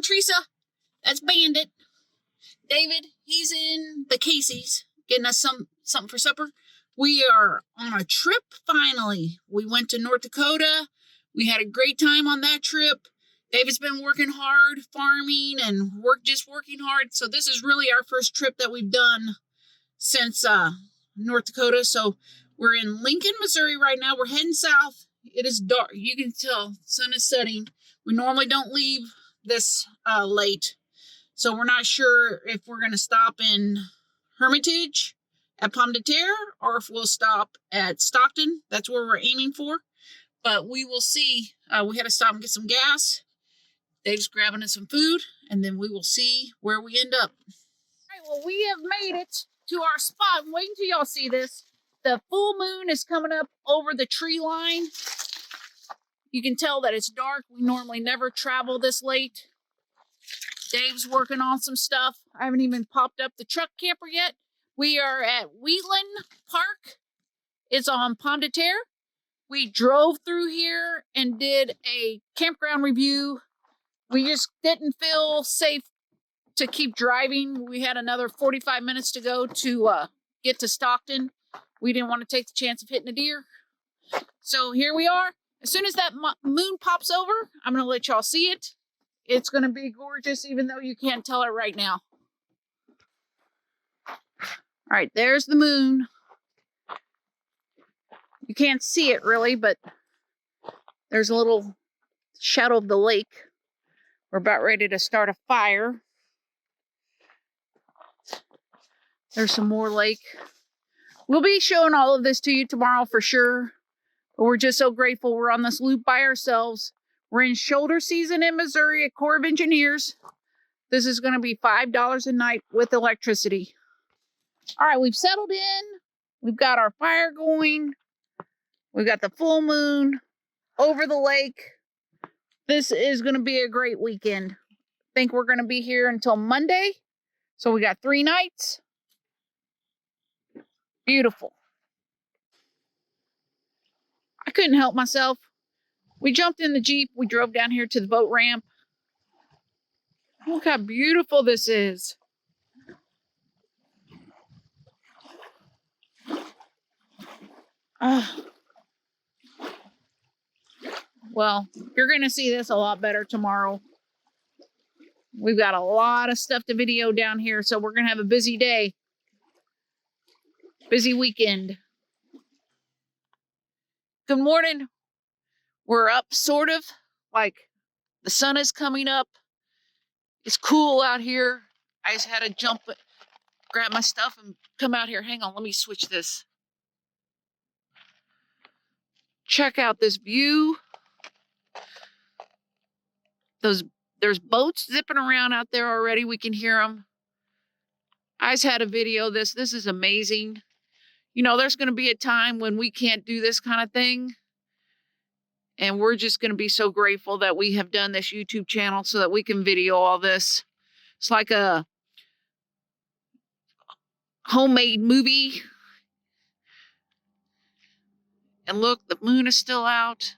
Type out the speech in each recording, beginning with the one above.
I'm Teresa. That's Bandit. David, he's in the Casey's getting us something for supper. We are on a trip finally. We went to North Dakota. We had a great time on that trip. David's been working hard, farming and working hard. So this is really our first trip that we've done since North Dakota. So we're in Lincoln, Missouri right now. We're heading south. It is dark. You can tell sun is setting. We normally don't leave this late. So we're not sure if we're going to stop in Hermitage at Pomme de Terre or if we'll stop at Stockton. That's where we're aiming for. But we will see. We had to stop and get some gas. Dave's grabbing us some food, and then we will see where we end up. All right, well, we have made it to our spot. Wait until y'all see this. The full moon is coming up over the tree line. You can tell that it's dark. We normally never travel this late. Dave's working on some stuff. I haven't even popped up the truck camper yet. We are at Wheatland Park. It's on Pomme de Terre. We drove through here and did a campground review. We just didn't feel safe to keep driving. We had another 45 minutes to go to get to Stockton. We didn't want to take the chance of hitting a deer. So here we are. As soon as that moon pops over, I'm going to let y'all see it. It's going to be gorgeous, even though you can't tell it right now. All right, there's the moon. You can't see it really, but there's a little shadow of the lake. We're about ready to start a fire. There's some more lake. We'll be showing all of this to you tomorrow for sure. But we're just so grateful we're on this loop by ourselves. We're in shoulder season in Missouri at Corps of Engineers. This is going to be $5 a night with electricity. All right, we've settled in. We've got our fire going. We've got the full moon over the lake. This is going to be a great weekend. I think we're going to be here until Monday. So we got 3 nights. Beautiful. I couldn't help myself. We jumped in the Jeep. We drove down here to the boat ramp. Look how beautiful this is. Well, you're going to see this a lot better tomorrow. We've got a lot of stuff to video down here, so we're going to have a busy day. Busy weekend. Good morning. We're up, sort of, like the sun is coming up. It's cool out here. I just had to jump, grab my stuff and come out here. Hang on, let me switch this. Check out this view. There's boats zipping around out there already. We can hear them. I just had a video of this. This is amazing. You know, there's going to be a time when we can't do this kind of thing. And we're just going to be so grateful that we have done this YouTube channel so that we can video all this. It's like a homemade movie. And look, the moon is still out.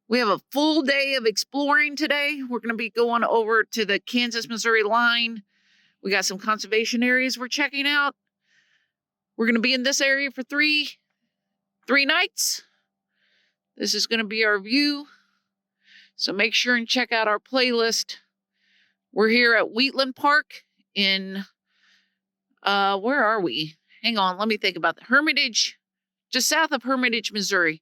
We have a full day of exploring today. We're going to be going over to the Kansas-Missouri line. We got some conservation areas we're checking out. We're going to be in this area for three nights. This is going to be our view. So make sure and check out our playlist. We're here at Wheatland Park in, where are we? Hang on, let me think about the Hermitage, just south of Hermitage, Missouri.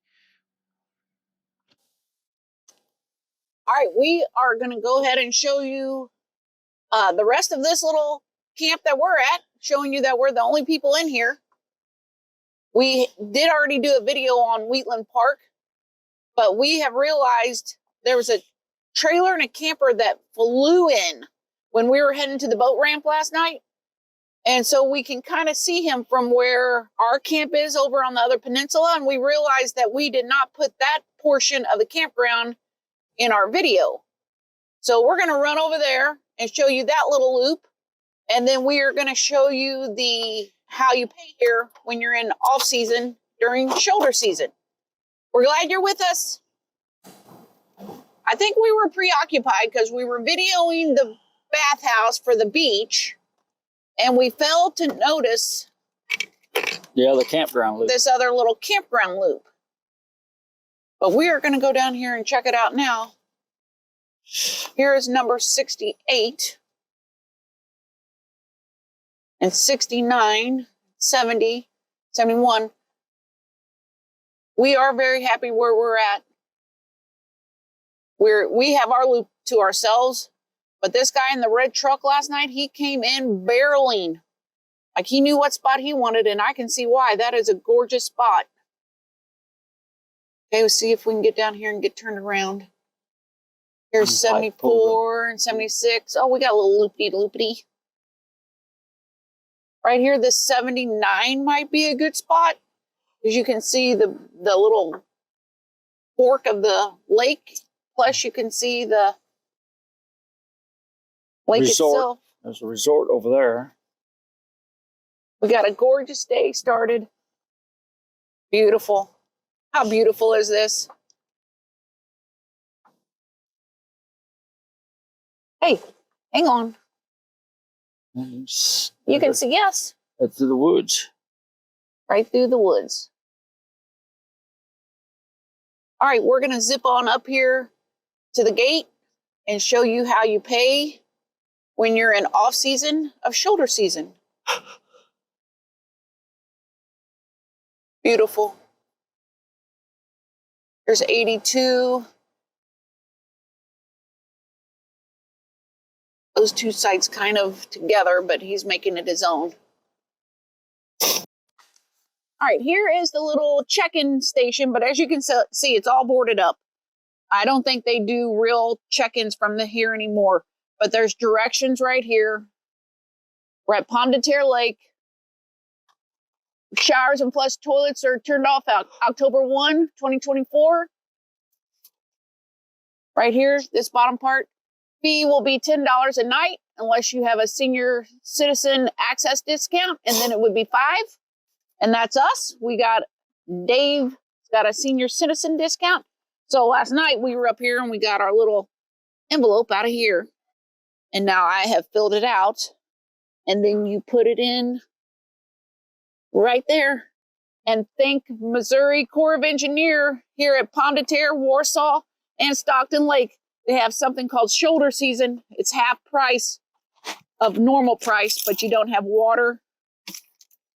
All right, we are going to go ahead and show you the rest of this little camp that we're at, showing you that we're the only people in here. We did already do a video on Wheatland Park, but we have realized there was a trailer and a camper that flew in when we were heading to the boat ramp last night. And so we can kind of see him from where our camp is over on the other peninsula. And we realized that we did not put that portion of the campground in our video. So we're going to run over there and show you that little loop. And then we are going to show you how you pay here when you're in off season during shoulder season. We're glad you're with us. I think we were preoccupied because we were videoing the bathhouse for the beach, and we failed to notice the other campground loop. This other little campground loop. But we are going to go down here and check it out now. Here is number 68 and 69, 70, 71. We are very happy where we're at. We have our loop to ourselves, but this guy in the red truck last night, he came in barreling. Like he knew what spot he wanted, and I can see why. That is a gorgeous spot. Okay, let's see if we can get down here and get turned around. Here's 74 and 76. Oh, we got a little loopity. Right here, this 79 might be a good spot, because you can see the little fork of the lake. Plus, you can see the lake itself. There's a resort over there. We got a gorgeous day started. Beautiful. How beautiful is this? Hey, hang on. You can see, yes. It's through the woods. Right through the woods. All right, we're going to zip on up here to the gate and show you how you pay when you're in off season of shoulder season. Beautiful. There's 82. Those two sites kind of together, but he's making it his own. All right, here is the little check-in station, but as you can see, it's all boarded up. I don't think they do real check-ins from here anymore, but there's directions right here. We're at Pomme de Terre Lake. Showers and flush toilets are turned off October 1, 2024. Right here, this bottom part. Fee will be $10 a night unless you have a senior citizen access discount, and then it would be $5. And that's us. We got Dave's got a senior citizen discount. So last night we were up here and we got our little envelope out of here. And now I have filled it out. And then you put it in right there. And thank Missouri Corps of Engineer here at Pomme de Terre, Warsaw, and Stockton Lake. They have something called shoulder season. It's half price of normal price, but you don't have water.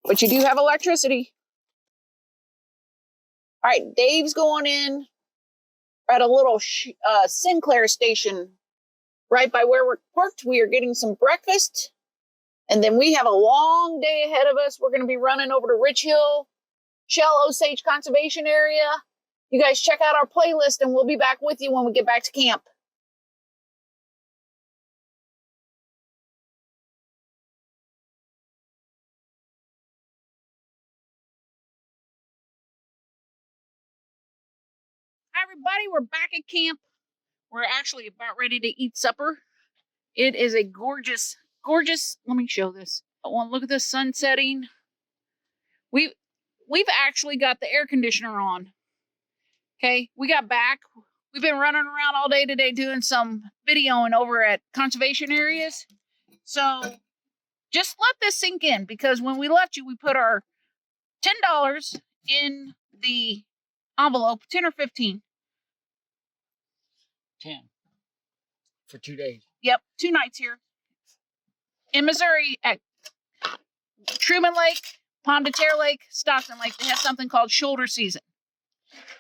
But you do have electricity. All right, Dave's going in. We're at a little Sinclair station right by where we're parked. We are getting some breakfast. And then we have a long day ahead of us. We're going to be running over to Rich Hill, Shell Osage Conservation Area. You guys check out our playlist, and we'll be back with you when we get back to camp. Hi, everybody. We're back at camp. We're actually about ready to eat supper. It is a gorgeous, let me show this. I want to look at the sun setting. We've actually got the air conditioner on. Okay, we got back. We've been running around all day today doing some videoing over at conservation areas. So just let this sink in, because when we left you, we put our $10 in the envelope, 10 or 15. 10 for 2 days. Yep, 2 nights here in Missouri at Truman Lake, Pomme de Terre Lake, Stockton Lake. They have something called shoulder season.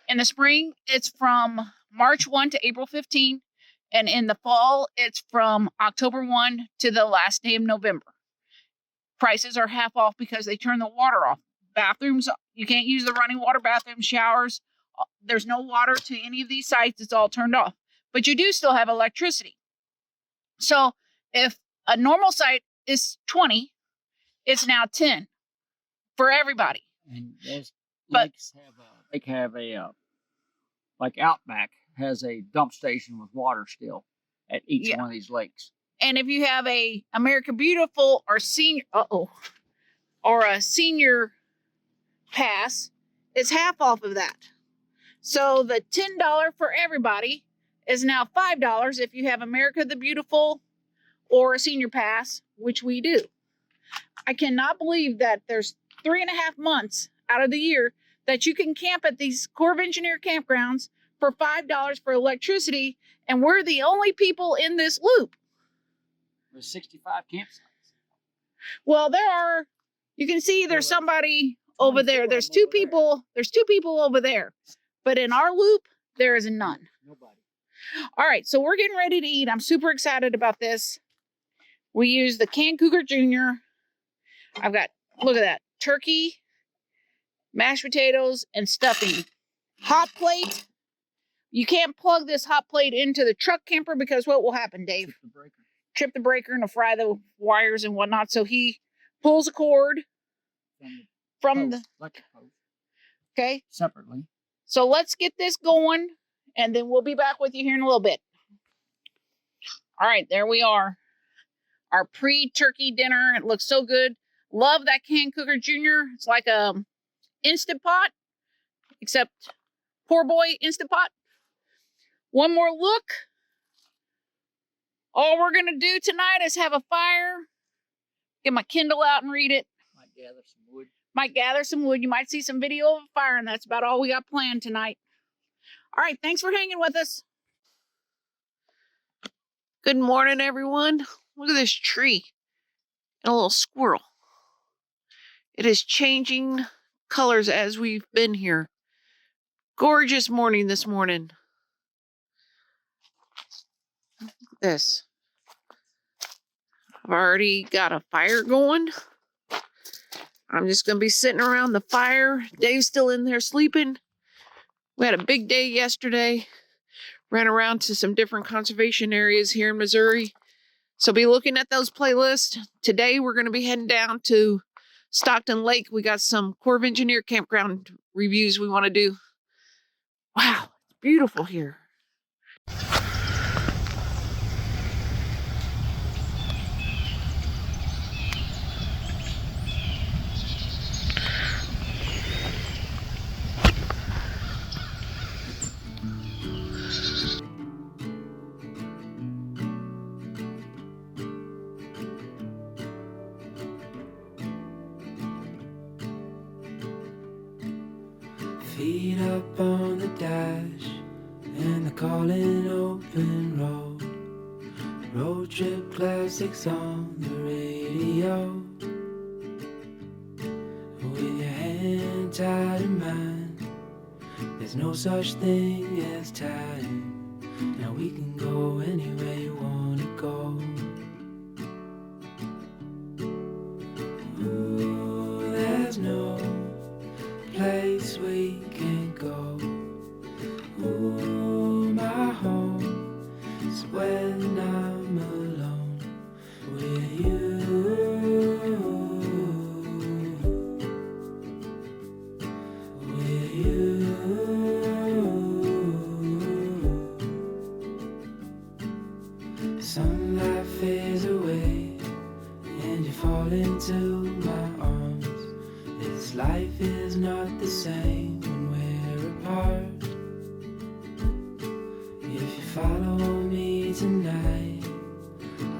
In the spring, it's from March 1 to April 15. And in the fall, it's from October 1 to the last day of November. Prices are half off because they turn the water off. Bathrooms, you can't use the running water bathroom, showers. There's no water to any of these sites. It's all turned off. But you do still have electricity. So if a normal site is 20, it's now 10 for everybody. And those lakes have like Outback has a dump station with water still at each one of these lakes. And if you have a America Beautiful or senior, or a senior pass, it's half off of that. So the $10 for everybody is now $5 if you have America the Beautiful or a senior pass, which we do. I cannot believe that there's 3.5 months out of the year that you can camp at these Corps of Engineer campgrounds for $5 for electricity, and we're the only people in this loop. There's 65 campsites. Well, you can see there's somebody over there. There's two people over there. But in our loop, there is none. Nobody. All right, so we're getting ready to eat. I'm super excited about this. We use the canned Cougar Jr. I've got, look at that, turkey, mashed potatoes, and stuffing. Hot plate. You can't plug this hot plate into the truck camper because what will happen, Dave? Trip the breaker and fry the wires and whatnot. So he pulls a cord from the electric post. Okay. Separately. So let's get this going, and then we'll be back with you here in a little bit. All right, there we are. Our pre-turkey dinner. It looks so good. Love that canned Cougar Jr. It's like a Instant Pot, except poor boy Instant Pot. One more look. All we're going to do tonight is have a fire. Get my Kindle out and read it. Might gather some wood. Might gather some wood. You might see some video of a fire, and that's about all we got planned tonight. All right, thanks for hanging with us. Good morning, everyone. Look at this tree and a little squirrel. It is changing colors as we've been here. Gorgeous morning this morning. Look at this. I've already got a fire going. I'm just going to be sitting around the fire. Dave's still in there sleeping. We had a big day yesterday. Ran around to some different conservation areas here in Missouri. So be looking at those playlists. Today we're going to be heading down to Stockton Lake. We got some Corps of Engineer campground reviews we want to do. Wow, it's beautiful here. Feet up on the dash and the calling open road. Road trip classics on the radio. With your hand tied in mine, there's no such thing as time. Now we can go anywhere you wanna go. Ooh, there's no place we can't go. Ooh, my home is when I'm alone with you. With you. Sunlight fades away and you fall into my arms. This life is not the same when we're apart. If you follow me tonight,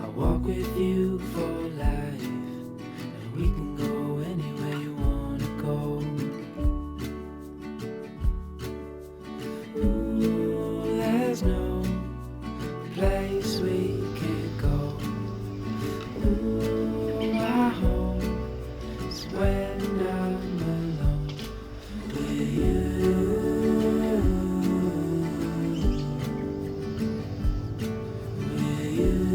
I'll walk with you for life, and we can go anywhere you wanna go. Ooh, there's no place we can't go. Ooh, my home is when I'm alone with you. With you. With you.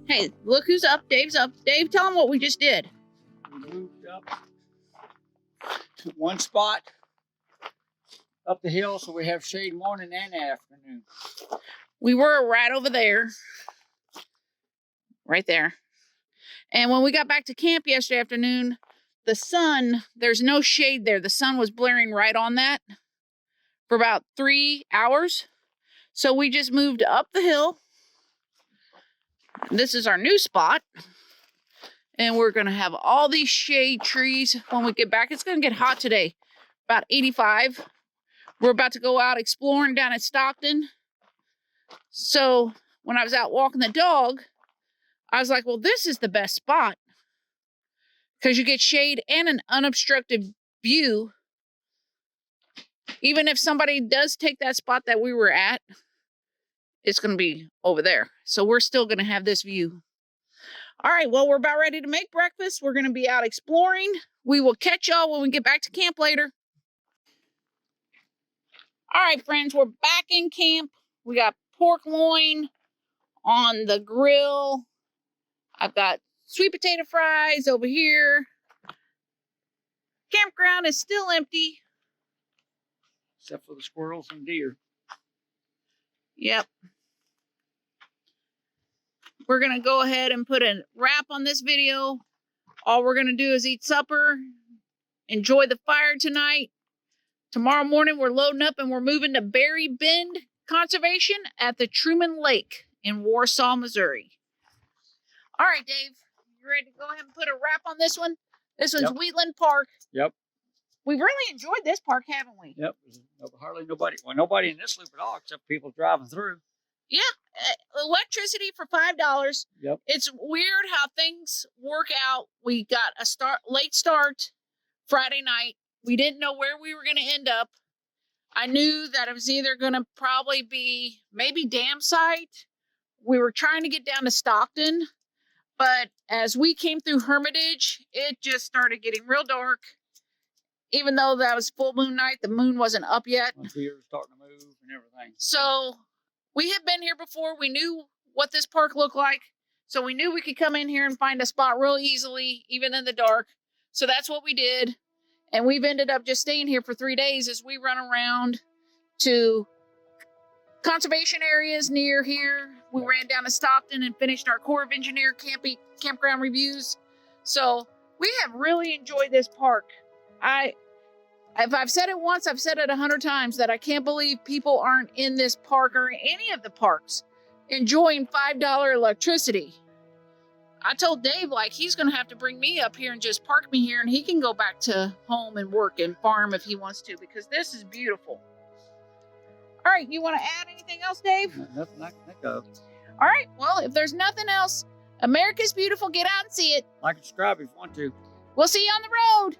Hey, look who's up. Dave's up. Dave, tell him what we just did. We moved up to one spot up the hill so we have shade morning and afternoon. We were right over there. Right there. And when we got back to camp yesterday afternoon, the sun, there's no shade there. The sun was blaring right on that for about 3 hours. So we just moved up the hill. This is our new spot. And we're going to have all these shade trees when we get back. It's going to get hot today, about 85. We're about to go out exploring down at Stockton. So when I was out walking the dog, I was like, well, this is the best spot because you get shade and an unobstructed view. Even if somebody does take that spot that we were at, it's going to be over there. So we're still going to have this view. All right, well, we're about ready to make breakfast. We're going to be out exploring. We will catch y'all when we get back to camp later. All right, friends, we're back in camp. We got pork loin on the grill. I've got sweet potato fries over here. Campground is still empty. Except for the squirrels and deer. Yep. We're going to go ahead and put a wrap on this video. All we're going to do is eat supper, enjoy the fire tonight. Tomorrow morning, we're loading up and we're moving to Berry Bend Conservation at the Truman Lake in Warsaw, Missouri. All right, Dave, you ready to go ahead and put a wrap on this one? This one's Wheatland Park. Yep. We've really enjoyed this park, haven't we? Yep. Hardly nobody. Well, nobody in this loop at all except people driving through. Yeah. Electricity for $5. Yep. It's weird how things work out. We got a late start Friday night. We didn't know where we were going to end up. I knew that it was either going to probably be maybe dam site. We were trying to get down to Stockton, but as we came through Hermitage, it just started getting real dark. Even though that was full moon night, the moon wasn't up yet. The deer was starting to move and everything. So we had been here before. We knew what this park looked like. So we knew we could come in here and find a spot real easily, even in the dark. So that's what we did. And we've ended up just staying here for 3 days as we run around to conservation areas near here. We ran down to Stockton and finished our Corps of Engineer campground reviews. So we have really enjoyed this park. If I've said it once, I've said it 100 times that I can't believe people aren't in this park or any of the parks enjoying $5 electricity. I told Dave, like, he's going to have to bring me up here and just park me here and he can go back to home and work and farm if he wants to, because this is beautiful. All right, you want to add anything else, Dave? Nothing I can think of. All right, well, if there's nothing else, America's beautiful. Get out and see it. Like and subscribe if you want to. We'll see you on the road.